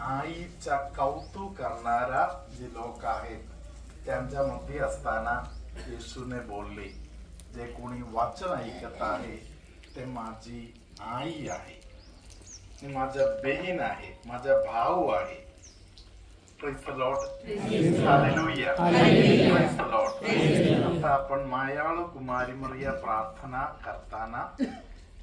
आईचा कौतुक करणारा जे लोक आहेत त्यांच्यामध्ये असताना येशूने बोलले, जे कोणी वाचन ऐकत आहे ते माझी आई आहे, माझा बहीण आहे, माझा भाऊ आहे. Praise the Lord. Hallelujah. Praise the Lord. आता आपण मायाळू कुमारी मरिया प्रार्थना करताना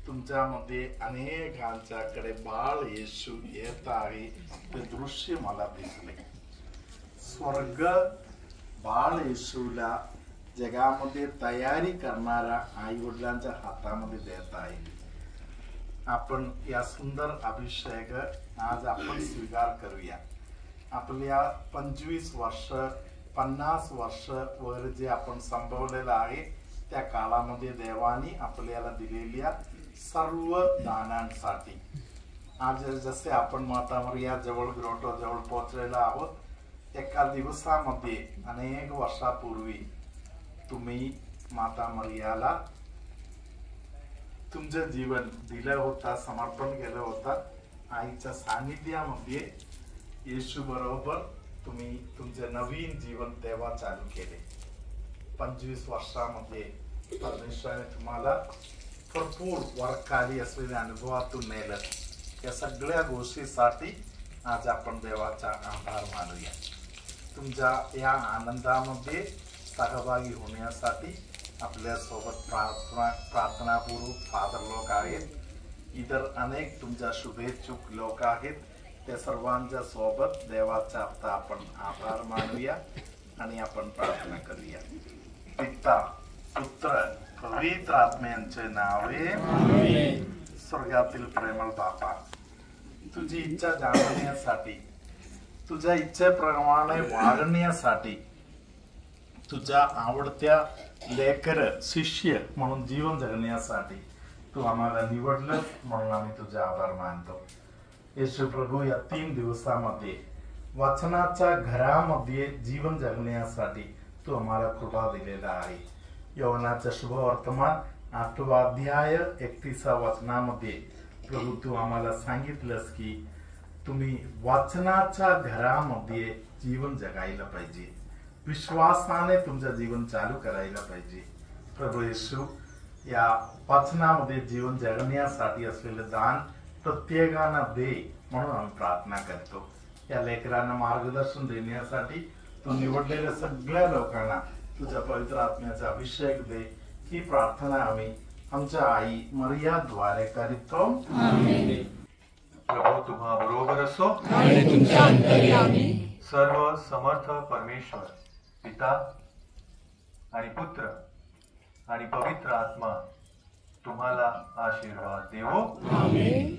तुमच्यामध्ये अनेकांच्याकडे बाळ येशू येत आहे ते दृश्य मला दिसले. स्वर्ग बाळ येशूला जगामध्ये तयारी करणारा आई वडिलांच्या हातामध्ये देत आहे. आपण या सुंदर अभिषेक आज आपण स्वीकार करूया. आपल्या 25 वर्ष 50 वर्ष वर जे आपण संभवलेलं आहे त्या काळामध्ये देवानी आपल्याला दिलेल्या सर्व दानांसाठी आज जसे आपण माता मरिया जवळ ग्रोटो जवळ पोहोचलेला आहोत. एका दिवसामध्ये अनेक वर्षापूर्वी तुम्ही माता मरियाला तुमचं जीवन दिलं होता, समर्पण केलं होतं. आईच्या सानिध्यामध्ये येशू बरोबर तुम्ही तुमचे नवीन जीवन तेव्हा चालू केले. 25 वर्षामध्ये परमेश्वराने तुम्हाला भरपूर वरखाली असलेल्या अनुभवातून नेलं. या सगळ्या गोष्टीसाठी आज आपण देवाचा आभार मानूया. तुमच्या या आनंदामध्ये सहभागी होण्यासाठी आपल्या सोबत प्रार्थनापूर्वक फादर लोक आहेत, इतर अनेक तुमच्या शुभेच्छुक लोक आहेत. त्या सर्वांच्या सोबत देवाचा आता आपण आभार मानूया आणि आपण प्रार्थना करूया. पिता पुत्र पवित्र आत्म्यांचे नावे आमेन. स्वर्गातील प्रेमळ बापा, तुझी इच्छा जाणण्यासाठी, तुझ्या इच्छेप्रमाणे वागण्यासाठी, तुझ्या आवडत्या लेकर शिष्य म्हणून जीवन जगण्यासाठी तू आम्हाला निवडलं, म्हणून आम्ही तुझे आभार मानतो. येशू प्रभू, या 3 दिवसामध्ये वचनाच्या घरामध्ये जीवन जगण्यासाठी तू आम्हाला कृपा दिलेला आहे. योहानाच्या शुभवर्तमान 8वा अध्याय 31 वचनामध्ये प्रभू तू आम्हाला सांगितलंस की तुम्ही वचनाच्या घरामध्ये जीवन जगायला पाहिजे, विश्वासाने तुमचं जीवन चालू करायला पाहिजे. प्रभू येशू, या वचनामध्ये जीवन जगण्यासाठी असलेलं दान प्रत्येकांना दे म्हणून आम्ही प्रार्थना करतो. या लेकरांना मार्गदर्शन देण्यासाठी तू निवडलेल्या सगळ्या लोकांना तुझ्या पवित्र आत्म्याचा अभिषेक दे. ही प्रार्थना आम्ही आमच्या आई मरियाद्वारे करीतो. आमेन. प्रभू तुम्हा बरोबर असो आणि तुमच्या अंतर्यामी. सर्व समर्थ परमेश्वर पिता आणि पुत्र आणि पवित्र आत्मा तुम्हाला आशीर्वाद देवो. आमेन.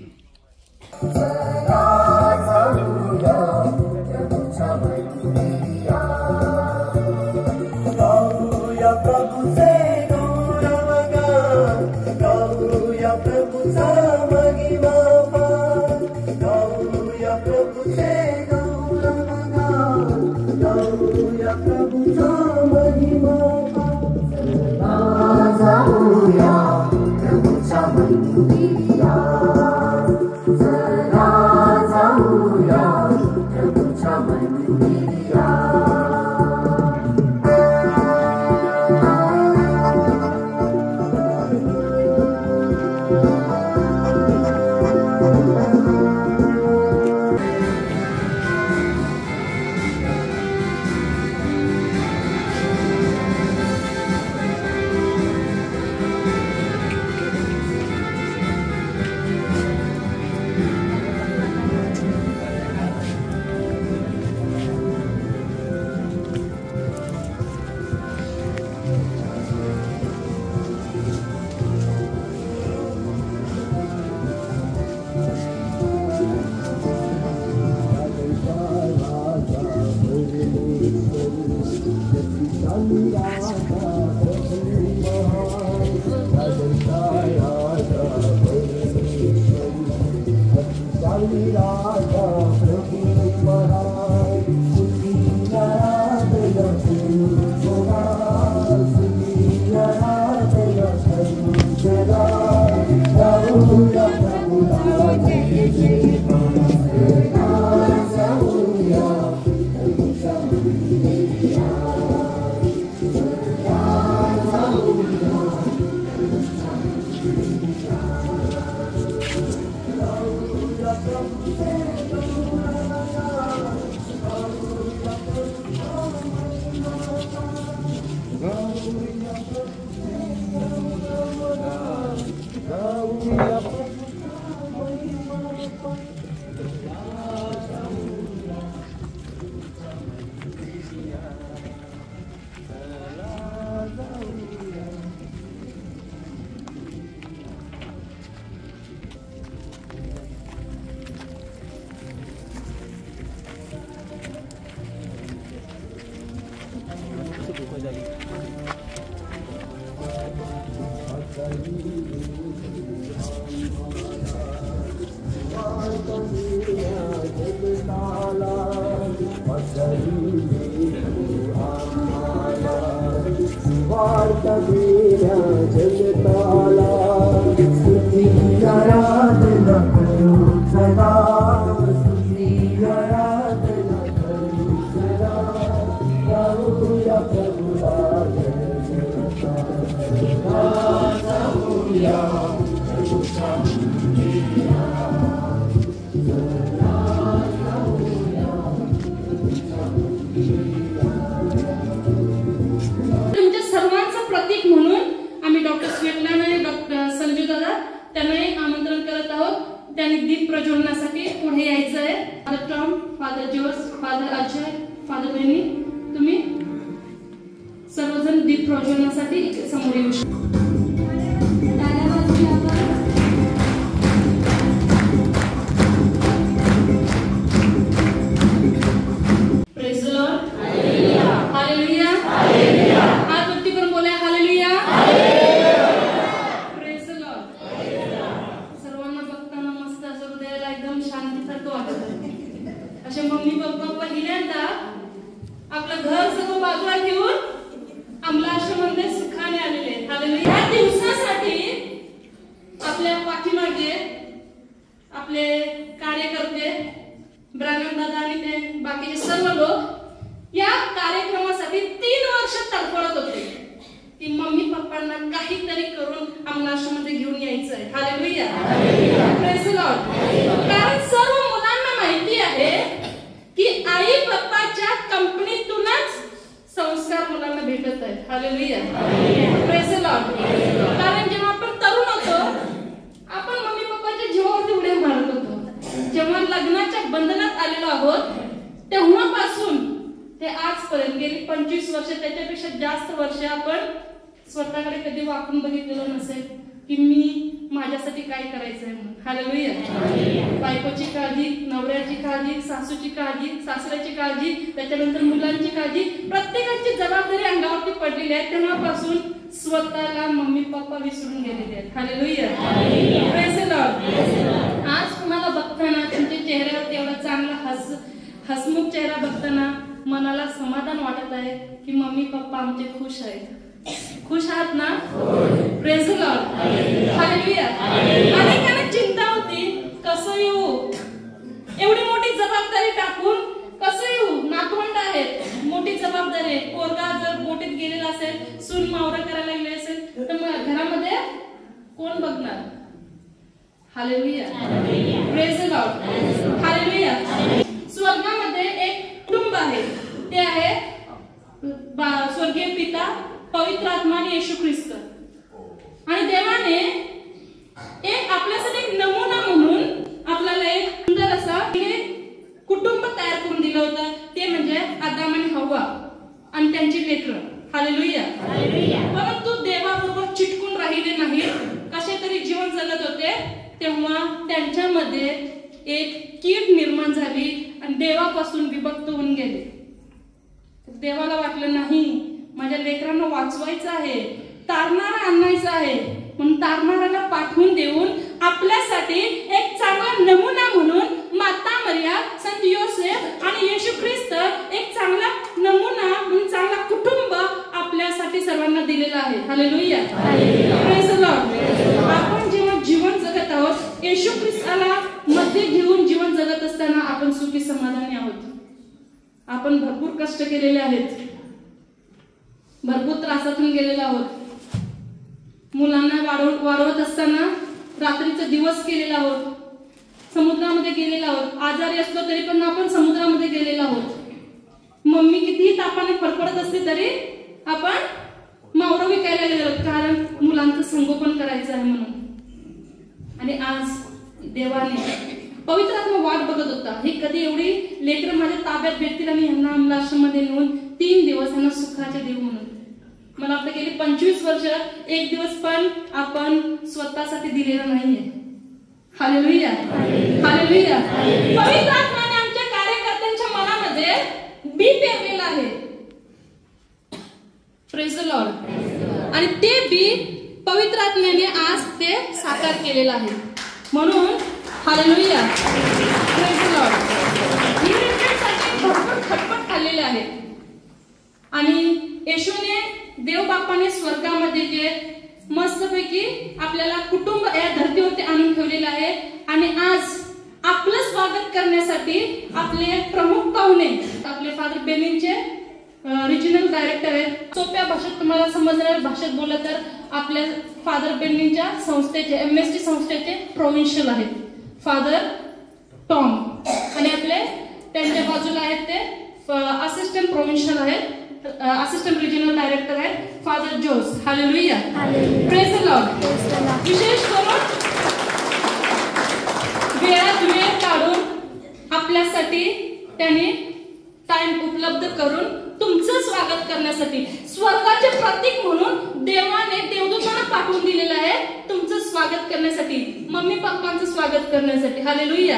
वार्ता देण्या जगताला स्तुती आराधना करू सदा स्तुती आराधना करू सदा गाऊया प्रभुला जयजयकार गाऊया प्रभुचा प्रतीक म्हणून आम्ही डॉक्टर स्वेटलाना आणि डॉक्टर संजू दादा त्यांनाही आमंत्रण करत आहोत. त्यांनी दीप प्रज्वलनासाठी पुढे यायचं आहे. Father Tom, Father Jose, Father Ajay, Father Benny, तुम्ही सर्वजण दीप प्रज्वलनासाठी समोर येऊ शकता. Praise the Lord. Hallelujah. Hallelujah. Hallelujah. हात वरती करून बोला हालेलुया. Praise the Lord. सर्वांना बघताना मस्त असं हृदयाला एकदम शांतीसारखं वाटत आहे. असे मम्मी पप्पा पहिल्यांदा आपलं घर सगळं बाजूला ठेवून आम्हाला आश्रमामध्ये सुखाने आलेले आहेत. हालेलुया. या दिवसासाठी आपल्या पाठीमागे आपले कार्यकर्ते ब्राह्मण दादा आणि ते बाकीचे सर्व लोक या कार्यक्रमासाठी 3 वर्ष तडफडत होते की मम्मी पप्पांना काहीतरी करून आम्हाला आश्रमामध्ये घेऊन यायचं आहे. हालेलुया. Praise the Lord. कारण सर्व मुलांना माहिती आहे की आई पप्पाच्या कंपनीतूनच संस्कार मुलांना भेटत आहेत. हालेलुया. Praise the Lord. कारण जेव्हा आपण तरुण होतो आपण मम्मी पप्पाच्या जीवावरती उड्या मारत होतो. जेव्हा लग्नाच्या बंधनात आलेलो आहोत तेव्हापासून ते आजपर्यंत गेली 25 वर्ष, त्याच्यापेक्षा जास्त वर्ष आपण स्वतःकडे कधी वाकून बघितलेलं नसेल की मी माझ्यासाठी काय करायचं आहे म्हणून. हालेलुया. बायकोची काळजी, नवऱ्याची काळजी, सासूची काळजी, सासऱ्याची काळजी, त्याच्यानंतर मुलांची काळजी, प्रत्येकाची जबाबदारी अंगावरती पडलेली आहे. तेव्हापासून स्वतःला मम्मी पप्पा विसरून गेलेले आहेत. हालेलुया. Praise the Lord. आज तुम्हाला बघताना तुमच्या चेहऱ्यावरती एवढा चांगला हसमुख चेहरा बघताना मनाला समाधान वाटत आहे की मम्मी पप्पा आमचे खुश आहेत. खुश आहात ना? Praise the Lord. हालेलुया. अनेकांना चिंता होती कसं येऊ, एवढी मोठी जबाबदारी टाकून कसं येऊ, नातवंड आहेत, मोठी जबाबदारी आहे. पोरगा जर मोठीत गेलेला असेल, सून मावरा करायला लागले असेल तर मग घरामध्ये कोण बघणार? Hallelujah. Praise the Lord. Hallelujah. स्वर्गामध्ये एक कुटुंब आहे, ते आहे स्वर्गीय पिता, पवित्र आत्मा आणि येशू ख्रिस्त. आणि देवाने एक आपल्यासाठी एक नमुना म्हणून आपल्याला एक सुंदर असा कुटुंब तयार करून दिलं होतं. ते म्हणजे आदाम आणि हव्वा आणि त्यांची लेकरं. हालेलुया. परंतु देवाबरोबर चिटकून राहिले नाही, कसे तरी जीवन जगत होते. तेव्हा त्यांच्यामध्ये एक कीड निर्माण झाली आणि देवापासून विभक्त होऊन गेले. देवाला वाटलं नाही माझ्या लेकरांना वाचवायचं आहे, तारणारा आणायचं आहे, म्हणून तारणाऱ्याला पाठवून देऊन आपल्यासाठी एक चांगला नमुना म्हणून माता मरिया, संत योसेफ आणि येशू ख्रिस्त एक चांगला नमुना म्हणून चांगला कुटुंब आपल्यासाठी सर्वांना दिलेला आहे. हालेलुया. Praise the Lord. आपण जेव्हा जीवन जगत आहोत येशू ख्रिस्ताला मध्ये घेऊन जीवन जगत असताना आपण सुखी समाधानी आहोत. आपण भरपूर कष्ट केलेले आहेत, भरपूर त्रासातून गेलेलो आहोत. मुलांना वाढवत असताना रात्रीचा दिवस केलेला आहोत, समुद्रामध्ये गेलेलो आहोत. आजारी असलो तरी पण आपण समुद्रामध्ये गेलेलो आहोत. मम्मी कितीही तापाने फडफडत असली तरी आपण मावरं विकायला गेलो आहोत, कारण मुलांचं संगोपन करायचं आहे म्हणून. आणि आज देवाने पवित्र आत्मा वाट बघत होता, ही कधी एवढी लेकरं माझ्या ताब्यात भेटतील आणि यांना आम्हाला आश्रमामध्ये नेऊन 3 दिवस यांना सुखाचे देऊ म्हणून. मला वाटतं गेली 25 वर्ष एक दिवस पण आपण स्वतःसाठी दिलेला नाहीये. हालेलुया. हालेलुया. पवित्र आत्म्याने आमच्या कार्यकर्त्यांच्या मनामध्ये बी पेरलेलं आहे. Praise the Lord. आणि ते बी पवित्र आत्म्याने आज ते साकार केलेलं आहे. म्हणून हालेलुया. Praise the Lord. ही रिट्रीटसाठी भरपूर करण्यासाठी आपले प्रमुख पाहुणे आपले फादर बेनिंचे रिजनल डायरेक्टर आहेत. सोप्या भाषेत तुम्हाला समजणाऱ्या भाषेत बोललं तर आपल्या फादर बेनिंच्या संस्थेचे MST संस्थेचे प्रोव्हिन्शियल आहेत फादर टॉम, आणि आपले त्यांच्या बाजूला आहेत ते असिस्टंट प्रोव्हिन्शियल आहेत, असिस्टंट रिजनल डायरेक्टर आहेत father Jose. Hallelujah, praise the lord. विशेष करून वेळात वेळ काढून आपल्यासाठी त्यांनी टाइम उपलब्ध करून तुमचं स्वागत करण्यासाठी स्वर्गाचे प्रतीक म्हणून देवाने देवदूतांना पाठवून दिलेलं आहे तुमचं स्वागत करण्यासाठी, मम्मी पप्पांचं स्वागत करण्यासाठी. Hallelujah,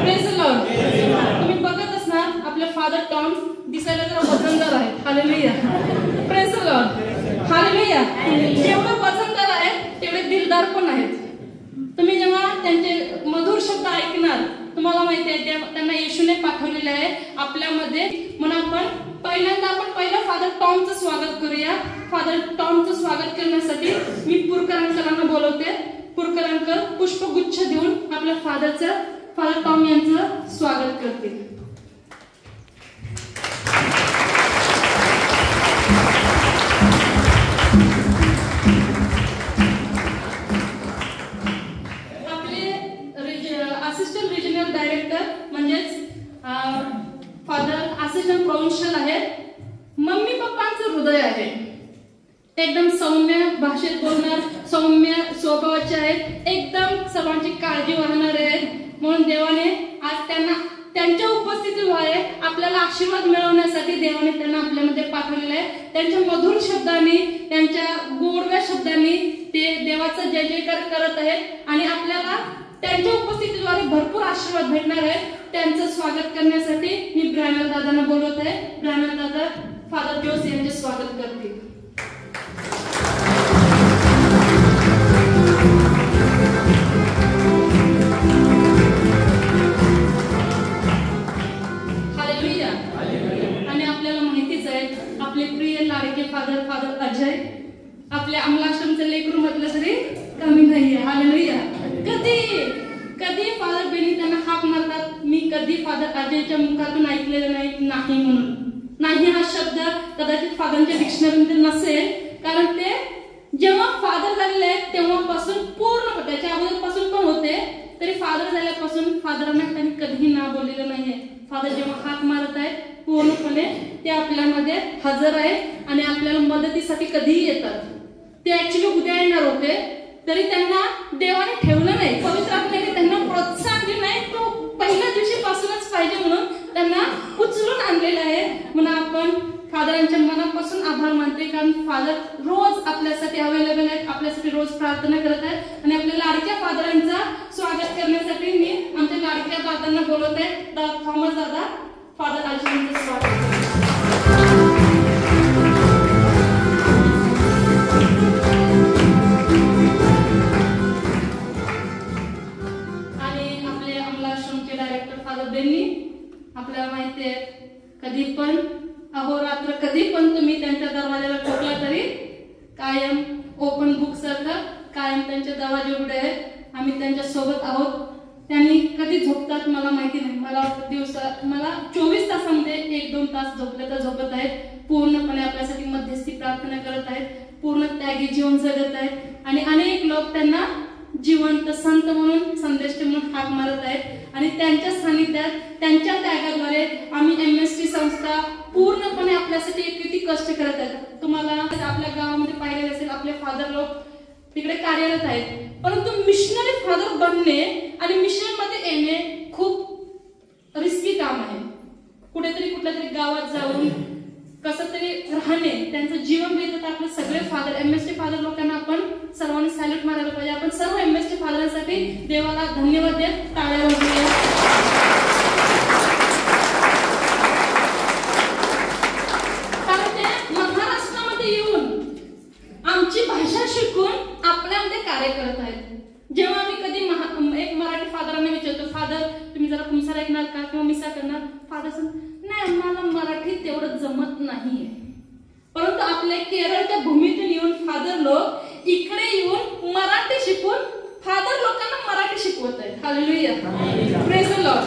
praise the Lord. तुम्ही बघत असणार आपले फादर टॉम दिसायला जरा वजनदार आहेत. Hallelujah, praise the Lord. Hallelujah. जेवढे वजनदार आहेत तेवढे दिलदार पण आहेत. तुम्ही जेव्हा त्यांचे मधुर शब्द ऐकणार तुम्हाला माहिती आहे त्यांना येशूने पाठवलेले आहे आपल्यामध्ये, म्हणून आपण पहिलं फादर टॉमचं स्वागत करूया. फादर टॉमचं स्वागत करण्यासाठी मी पुरकर अंकलांना बोलवते. पुरकर अंकल पुष्पगुच्छ देऊन आपल्या फादर टॉम यांचं स्वागत करतील. असिस्टंट रिजनल डायरेक्टर म्हणजेच फादर असिस्टंट प्रोव्हिन्शियल आहेत. मम्मी पप्पांचं हृदय आहे, एकदम सौम्य भाषेत बोलणार, सौम्य स्वभावाचे आहेत, एकदम सर्वांची काळजी वाहणारे आहेत. म्हणून देवाने आज त्यांच्या उपस्थितीद्वारे आपल्याला आशीर्वाद मिळवण्यासाठी देवाने त्यांना आपल्यामध्ये पाठवलेलं आहे. त्यांच्या मधुर शब्दांनी, त्यांच्या गोडव्या शब्दांनी ते देवाचा जय जयकार करत आहेत आणि आपल्याला त्यांच्या उपस्थितीद्वारे भरपूर आशीर्वाद भेटणार आहे. त्यांचं स्वागत करण्यासाठी मी ब्रॅनल दादांना बोलवत आहे. ब्रॅनल दादा फादर जोस यांचे स्वागत करतील. हालेलुया. आणि आपल्याला माहितीच आहे आपले प्रिय लाडके फादर अजय आपल्या अमलाश्रमचं लेकरू म्हटलं तरी कमी नाहीये. हालेलुया. कधी फादर बेनी त्यांना हाक मारतात, मी कधी फादर अजयच्या मुखातून ऐकलेलं नाही म्हणून. नाही हा शब्द कदाचित फादरच्या डिक्शनरीमध्ये नसेल, कारण ते जेव्हा फादर झालेले आहेत तेव्हापासून पूर्ण, त्याच्या अगोदरपासून पण होते, तरी फादर झाल्यापासून फादरांना त्यांनी कधीही ना बोललेलं नाहीये. फादर जेव्हा हाक मारत आहेत पूर्णपणे ते आपल्यामध्ये हजर आहेत आणि आपल्याला मदतीसाठी कधीही येतात. ते ऍक्च्युली उद्या येणार होते तरी त्यांना देवाने ठेवलं नाही, पवित्र आत्म्याने त्यांना प्रोत्साहन दिलं नाही, तो पहिल्या दिवशीपासूनच पाहिजे म्हणून त्यांना उचलून आणलेलं आहे. म्हणून आपण फादरांच्या मनापासून आभार मानते, कारण फादर रोज आपल्यासाठी अवेलेबल आहेत, आपल्यासाठी रोज प्रार्थना करत आहेत. आणि आपल्या लाडक्या फादरांचं स्वागत करण्यासाठी मी आमच्या लाडक्या दादांना बोलवत आहे. थॉमस दादा फादर अजयचं स्वागत. आपल्याला माहिती आहे कधी पण अहोरात्र कधी पण तुम्ही त्यांच्या दरवाजाला ठोकला तरी कायम ओपन बुक सारखं कायम त्यांचे दरवाजे उघडे आहेत. आम्ही त्यांच्या सोबत आहोत. त्यांनी कधी झोपतात मला माहिती नाही, मला मला 24 तासामध्ये 1-2 तास झोपले तर झोपत आहेत. पूर्णपणे आपल्यासाठी मध्यस्थी प्रार्थना करत आहेत, पूर्ण त्यागी जीवन जगत आहेत आणि अनेक लोक त्यांना जिवंत संत म्हणून संदेश म्हणून हाक मारत आहेत. आणि त्यांच्या सानिध्यात त्यांच्या त्यागाद्वारे आम्ही MST संस्था पूर्णपणे आपल्यासाठी किती कष्ट करत आहेत. तुम्हाला आपल्या गावामध्ये पाहिलेलं असेल आपले फादर लोक तिकडे कार्यरत आहेत, परंतु मिशनरी फादर बनणे आणि मिशन मध्ये येणे खूप रिस्की काम आहे. कुठेतरी कुठल्या तरी गावात जाऊन कसं तरी राहणे, त्यांचं जीवन बेतत आपले सगळे फादर MST फादर लोकांना आपण सर्वांनी सॅल्यूट मारायला पाहिजे. आपण सर्व MST फादरांसाठी देवाला धन्यवाद देत टाळ्या वाजवूया. कारण ते महाराष्ट्रामध्ये येऊन आमची भाषा शिकून आपल्यामध्ये कार्य करत आहेत. जेव्हा आम्ही कधी एक मराठी फादरांना विचारतो, फादर तुम्ही जरा कुंसार ऐकणार का किंवा मिसा करणार, फादर नाही मला मराठी तेवढं जमत नाहीये. परंतु आपल्या केरळच्या भूमीतून येऊन फादर लोक इकडे येऊन मराठी शिकून फादर लोकांना मराठी शिकवत आहेत. Hallelujah, praise the Lord.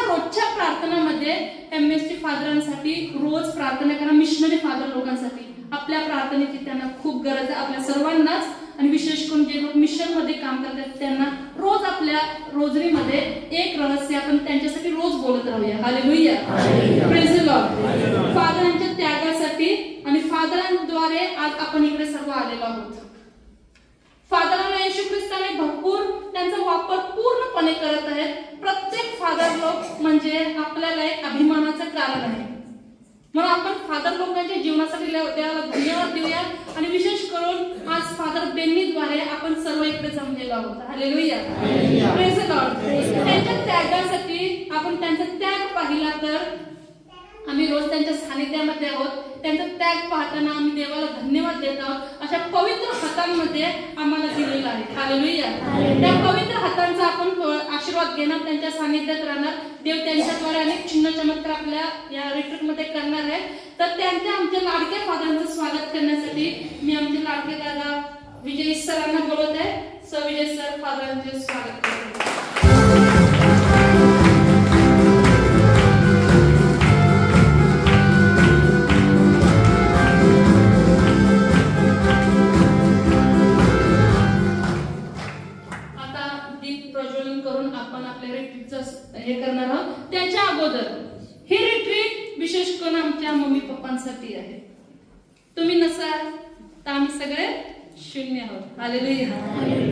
रोजच्या प्रार्थनामध्ये MST फादरांसाठी रोज प्रार्थना करा. मिशनरी फादर लोकांसाठी आपल्या प्रार्थनेची त्यांना खूप गरज आहे, आपल्या सर्वांनाच. आणि विशेष करून जे लोक मिशन मध्ये काम करतात त्यांना रोज आपल्या रोजरीमध्ये एक रहस्य आपण त्यांच्यासाठी रोज बोलत राहूया. Hallelujah, praise the Lord. फादरांच्या त्यागासाठी आणि फादरांद्वारे आज आपण इकडे सर्व आलेलो आहोत. फादरांना येशू ख्रिस्ताने भरपूर त्यांचा वापर पूर्णपणे करत आहेत. प्रत्येक फादर लोक म्हणजे आपल्याला एक अभिमानाचं कारण आहे. म्हणून आपण फादर लोकांच्या जीवनासाठी देवाला धन्यवाद देऊया. आणि विशेष करून आज फादर बेन्नीद्वारे आपण सर्व इकडे जमलेलो आहोत. Hallelujah, praise the Lord. त्यांच्या त्यागासाठी आपण त्यांचा त्याग पाहिला तर आम्ही रोज त्यांच्या सानिध्यामध्ये आहोत. त्यांचा त्याग पाहताना आम्ही देवाला धन्यवाद देत आहोत. अशा पवित्र हातांमध्ये आम्हाला दिलेला आहे. हालेलुया. त्या पवित्र हातांचा आपण आशीर्वाद घेणार, त्यांच्या सानिध्यात राहणार. देव त्यांच्याद्वारे अनेक चिन्ह चमत्कार आपल्या या रिट्रीट मध्ये करणार आहे. तर त्यांच्या आमच्या लाडक्या फादरांचं स्वागत करण्यासाठी मी आमचे लाडके दादा विजय सरांना बोलवत आहे. सर विजय सर फादरांचे स्वागत करते. हे करणार आहोत. त्याच्या अगोदर हे रिट्रीट विशेष करून आमच्या मम्मी पप्पांसाठी आहे. तुम्ही नसाल तर आम्ही सगळे शून्य आहोत. Hallelujah,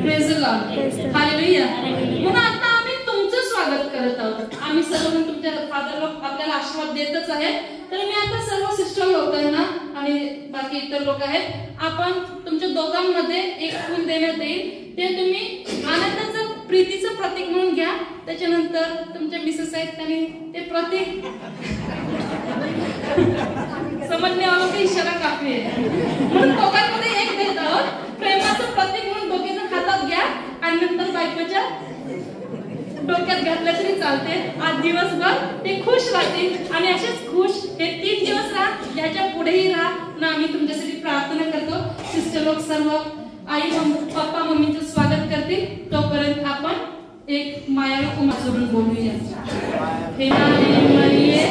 praise the Lord. Hallelujah. म्हणून आता आम्ही तुमचं स्वागत करत आहोत. आम्ही सर्व तुमच्या फादर लोक आपल्याला आशीर्वाद देतच आहेत. तर मी आता सर्व सिस्टर लोकांना आणि बाकी इतर लोक आहेत, आपण तुमच्या दोघांमध्ये एक फूल देण्यात येईल. ते तुम्ही आनंदाचं प्रीतीचं प्रतीक म्हणून घ्या. त्याच्यानंतर तुमच्या मिसेस आहेत त्यांनी ते प्रतीक समजणे वालों का इशारा काफी आहे. म्हणून दोघांमध्ये एक देत आहोत. प्रेमाचं प्रतीक म्हणून दोघे जण हातात घ्या आणि नंतर बायकोच्या डोक्यात घातलं तरी चालते. आज दिवसभर ते खुश राहतील आणि असेच खुश हे 3 दिवस राहा. याच्या पुढेही राहा ना. आम्ही तुमच्यासाठी प्रार्थना करतो. सिस्टर लोक सर्व आई पप्पा मम्मीचं स्वागत करतील. तोपर्यंत आपण एक मायाळू कुमार जोडून बोलूया. हे माये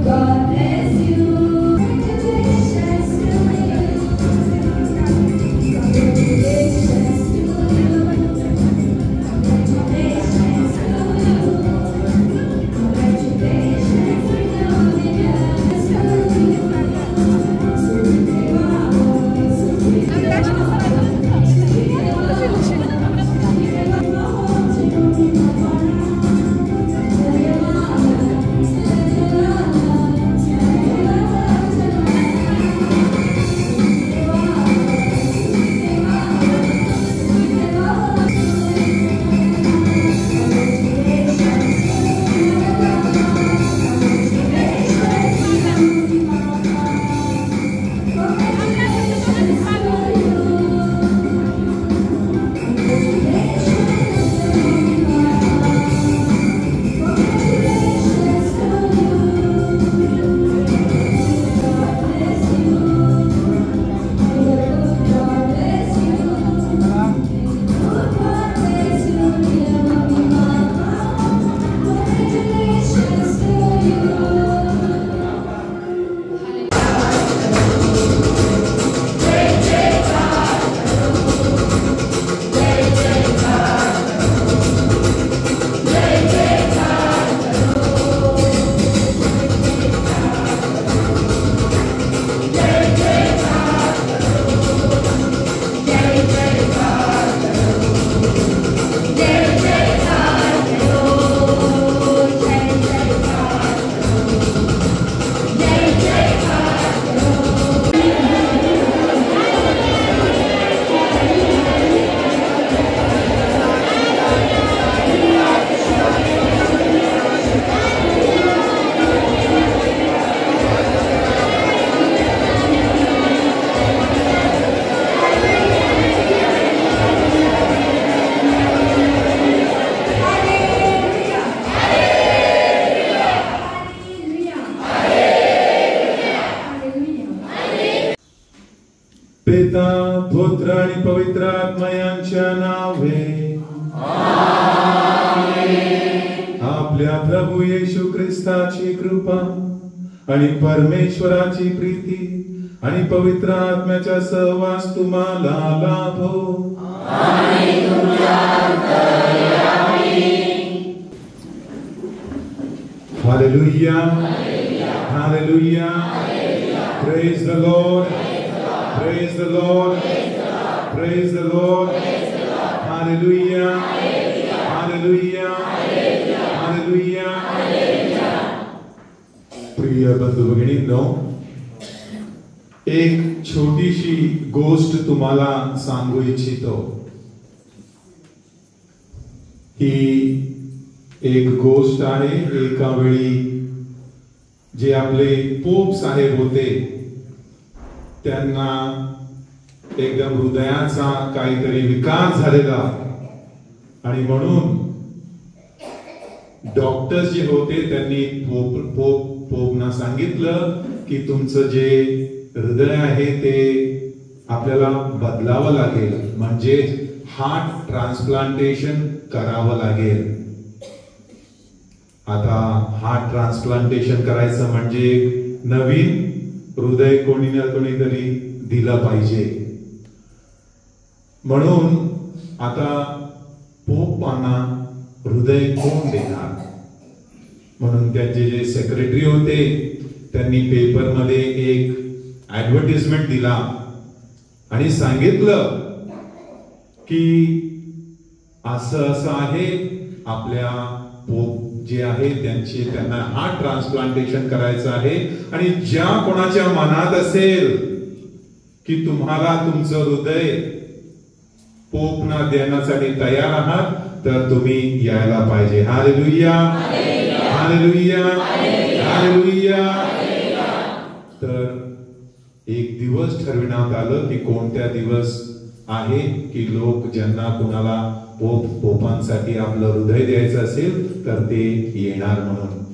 God bless पुत्र आणि पवित्र आत्मा यांच्या नावे आपल्या प्रभू येशू ख्रिस्ताची कृपा आणि परमेश्वराची प्रीती आणि पवित्र आत्म्याचा सहवास तुम्हाला लाभो. Hallelujah. Hallelujah. Praise the Lord. Praise the Lord. Praise the Lord. Hallelujah. Hallelujah. Hallelujah. प्रिय बंधू भगिनींनो, एक छोटीशी गोष्ट तुम्हाला सांगू इच्छितो. ही एक गोष्ट आहे. एका वेळी जे आपले पोप साहेब होते त्यांना एकदम हृदयाचा काहीतरी विकार झालेला आणि म्हणून डॉक्टर्स जे होते त्यांनी पोपना सांगितलं की तुमचं जे हृदय आहे ते आपल्याला बदलावं लागेल, म्हणजे हार्ट ट्रान्सप्लांटेशन करावं लागेल. आता हार्ट ट्रान्सप्लांटेशन करायचं म्हणजे नवीन हृदय कोणी ना कोणीतरी दिलं पाहिजे. म्हणून आता पोपांना हृदय कोण देणार, म्हणून त्यांचे जे सेक्रेटरी होते त्यांनी पेपरमध्ये एक ऍडव्हर्टिजमेंट दिला आणि सांगितलं की असं असं आहे, आपल्या पोप जे आहे त्यांना हार्ट ट्रान्सप्लांटेशन करायचं आहे आणि ज्या कोणाच्या मनात असेल की तुम्हाला तुमचं हृदय पोपना देण्यासाठी तयार आहात तर तुम्ही यायला पाहिजे. Hallelujah, hallelujah, hallelujah. तर एक दिवस ठरविण्यात आलं की कोणत्या दिवस आहे की लोक ज्यांना कुणाला पोपांसाठी आपलं हृदय द्यायचं असेल तर ते येणार म्हणून.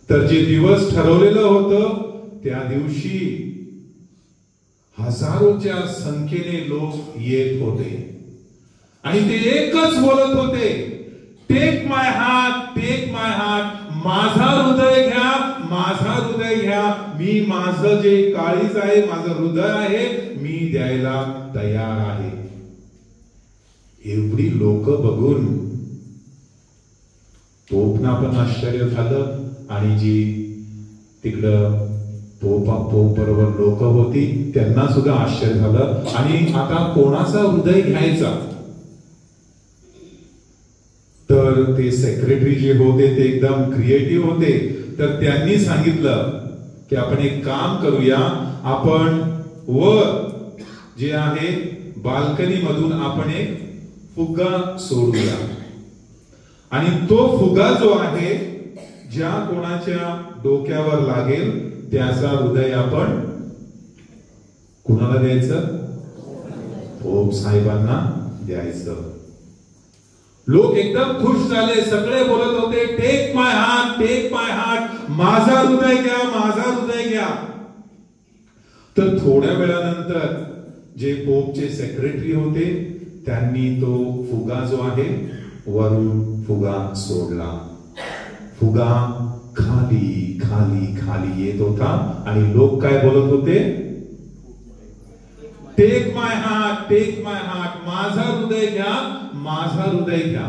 तर जे दिवस ठरवलेलं होतं त्या दिवशी हजारोच्या संख्येने लोक येत होते आणि ते एकच बोलत होते, टेक माय हार्ट, टेक माय हार्ट. माझा हृदय घ्या, माझा हृदय घ्या. मी माझं जे काळीज आहे, माझं हृदय आहे, मी द्यायला तयार आहे. एवढी लोक बघून पोपना पण आश्चर्य झालं आणि जी तिकडं पोप बरोबर लोक होती त्यांना सुद्धा आश्चर्य झालं. आणि आता कोणाचा हृदय घ्यायचा, तर ते सेक्रेटरी जे होते ते एकदम क्रिएटिव्ह होते. तर त्यांनी सांगितलं की आपण एक काम करूया, आपण वर जे आहे बाल्कनी मधून आपण एक फुगा सोडूया आणि तो फुगा जो आहे ज्या कोणाच्या डोक्यावर लागेल त्याचा हृदय आपण कुणाला द्यायचं? पोप साहेबांना द्यायचं. लोक एकदम खुश झाले, सगळे बोलत होते, टेक माय हार्ट, टेक माय हार्ट. माझा हृदय घ्या, माझा हृदय घ्या. तर थोड्या वेळानंतर जे पोपचे सेक्रेटरी होते त्यांनी तो फुगा जो आहे वरून फुगा सोडला. फुगा खाली खाली खाली येत होता आणि लोक काय बोलत होते? टेक माय हार्ट, टेक माय हार्ट. माझा हृदय घ्या, माझा हृदय घ्या.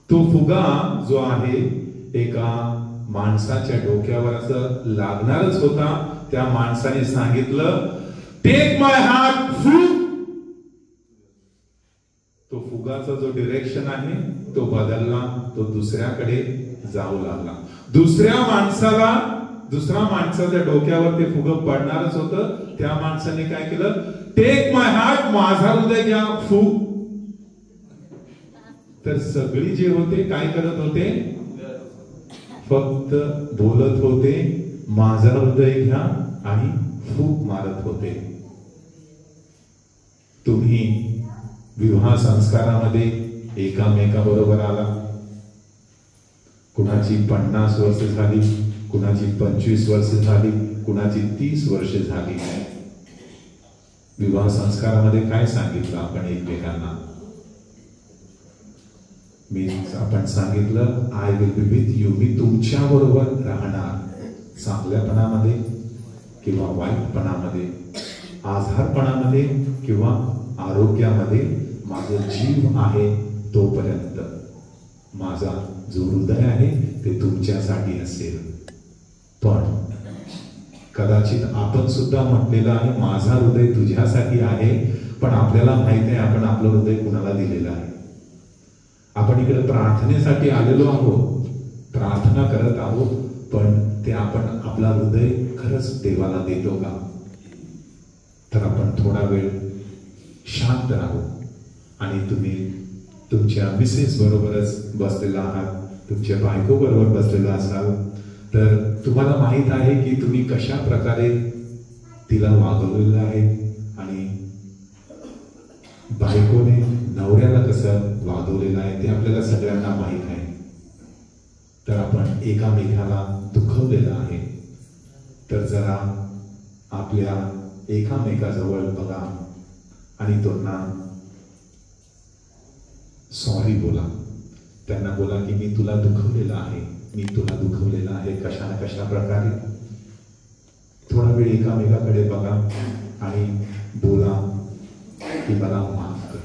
तो फुगा जो आहे एका माणसाच्या डोक्यावर असं लागणारच होता. त्या माणसाने सांगितलं, टेक माय हार्ट, फू. तो फुगाचा जो डिरेक्शन आहे तो बदलला, तो दुसऱ्याकडे जाऊ लागला. दुसऱ्या माणसाच्या डोक्यावर ते फुग पडणारच होतं. त्या माणसाने काय केलं? टेक माय हार्ट, माझा हृदय घ्या, फू. तर सगळी जे होते काय करत होते? फक्त बोलत होते, माझा हृदय घ्या आणि फूक मारत होते. तुम्ही विवाह संस्कारामध्ये एकामेकाबरोबर आला, कुणाची 50 वर्ष झाली, कुणाची 25 वर्ष झाली, कुणाची 30 वर्ष झाली. विवाह संस्कारामध्ये काय सांगितलं आपण एकमेकांना? आपण सांगितलं I will be with you, मी तुमच्या बरोबर राहणार, चांगल्यापणामध्ये किंवा वाईटपणामध्ये, आजारपणामध्ये किंवा आरोग्यामध्ये, माझं जीव आहे तोपर्यंत माझा जो हृदय आहे ते तुमच्यासाठी असेल. पण कदाचित आपण सुद्धा म्हटलेलं आहे माझा हृदय तुझ्यासाठी आहे, पण आपल्याला माहित आहे आपण आपलं हृदय कुणाला दिलेलं आहे. आपण इकडे प्रार्थनेसाठी आलेलो आहोत, प्रार्थना करत आहोत, पण ते आपण आपला हृदय खरंच देवाला देतो का? तर आपण थोडा वेळ शांत राहू. आणि तुम्ही तुमच्या मिसेस बरोबरच बसलेला आहात, तुमच्या बायको बरोबर बसलेला असाल, तर तुम्हाला माहित आहे की तुम्ही कशा प्रकारे तिला वागवलेलं आहे आणि बायकोने नवऱ्याला कसं वागवलेलं आहे ते आपल्याला सगळ्यांना माहित आहे. तर आपण एकामेकाला दुखवलेलं आहे. तर जरा आपल्या एकामेकाजवळ बघा आणि त्यांना सॉरी बोला. त्यांना बोला की मी तुला दुखवलेलं आहे, मी तुला दुखवलेलं आहे कशा ना कशा प्रकारे. थोडा वेळ एकामेकाकडे बघा आणि बोला की मला माफ कर.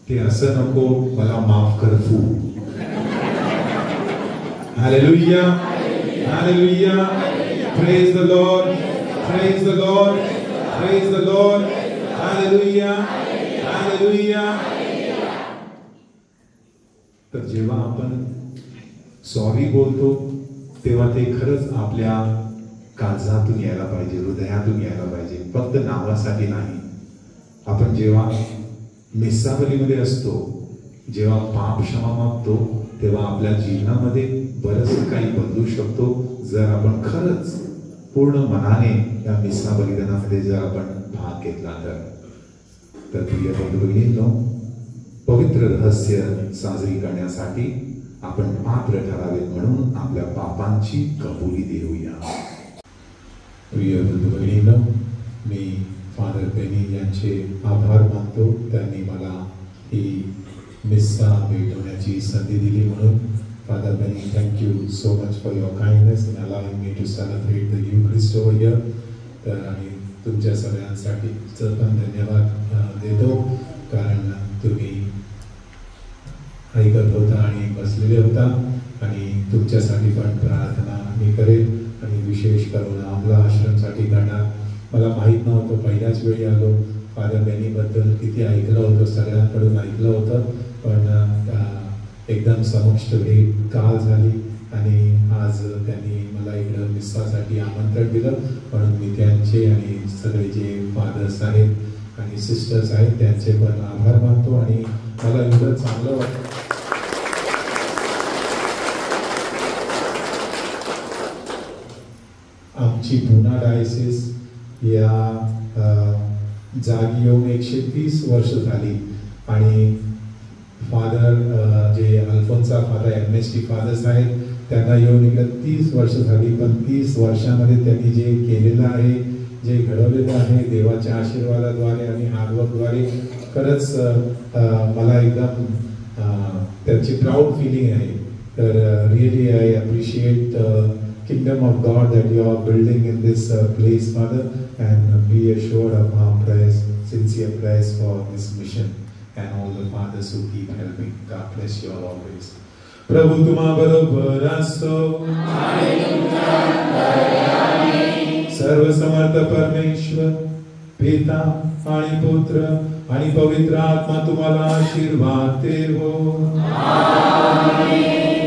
ते असं नको मला माफ कर तू. Hallelujah, hallelujah. Praise the Lord, praise the Lord, praise the Lord. Hallelujah, hallelujah. तर जेव्हा आपण सॉरी बोलतो तेव्हा ते खरंच आपल्या काळजातून यायला पाहिजे, हृदयातून यायला पाहिजे, फक्त नावासाठी नाही. आपण जेव्हा मिस्साबलीमध्ये असतो, जेव्हा पाप क्षमा मागतो, तेव्हा आपल्या जीवनामध्ये बरंच काही बदलू शकतो जर आपण खरंच पूर्ण मनाने या मिस्सा बलिदानामध्ये जर आपण भाग घेतला तर. प्रिय बंधू भगिनींनो, पवित्र रहस्य साजरी करण्यासाठी आपण पात्र ठरावेत म्हणून आपल्या पापांची कबुली देऊया. प्रिय बंधू भगिनींनो, मी फादर बेनी यांचे आभार मानतो. त्यांनी मला ही मिस्सा भेटवण्याची संधी दिली म्हणून. Father Benny, thank you so much for your kindness in allowing me to celebrate the Eucharist over here. तर आणि तुमच्या सगळ्यांसाठी पण धन्यवाद देतो, कारण तुम्ही ऐकत होता आणि बसलेले होता. आणि तुमच्यासाठी पण प्रार्थना मी करेन आणि विशेष करून आमला आश्रमसाठी करणार. मला माहीत नव्हतं, पहिल्याच वेळी आलो. फादर बेनीबद्दल किती ऐकलं होतं, सगळ्यांकडून ऐकलं होतं, पण एकदम समक्ष भेट काल झाली आणि आज त्यांनी मला इकडं मिस्सासाठी आमंत्रण दिलं. म्हणून मी त्यांचे आणि सगळे जे फादर्स आहेत आणि सिस्टर्स आहेत त्यांचे पण आभार मानतो. आणि मला एवढं चांगलं वाटतं. आमची पुणा डायसिस या जागी येऊन 130 वर्ष झाली आणि फादर जे अल्फोन्सा फादर MST फादर्स आहेत त्यांना येऊन इकडे 30 वर्ष झाली. पण 30 वर्षामध्ये त्यांनी जे केलेलं आहे, जे घडवलेलं आहे देवाच्या आशीर्वादाद्वारे आणि हार्डवर्कद्वारे, खरंच मला एकदम त्यांची प्राऊड फिलिंग आहे. तर really I appreciate kingdom of God that you are building in this place, Father, and be assured of our prayers, sincere prayers for this mission and all the fathers who keep helping. God bless you all always. प्रभु तुम्हा बरोबर असतो. सर्व समर्थ परमेश्वर पिता आणि पुत्र आणि पवित्र आत्मा तुम्हाला आशीर्वाद देवो. आमेन.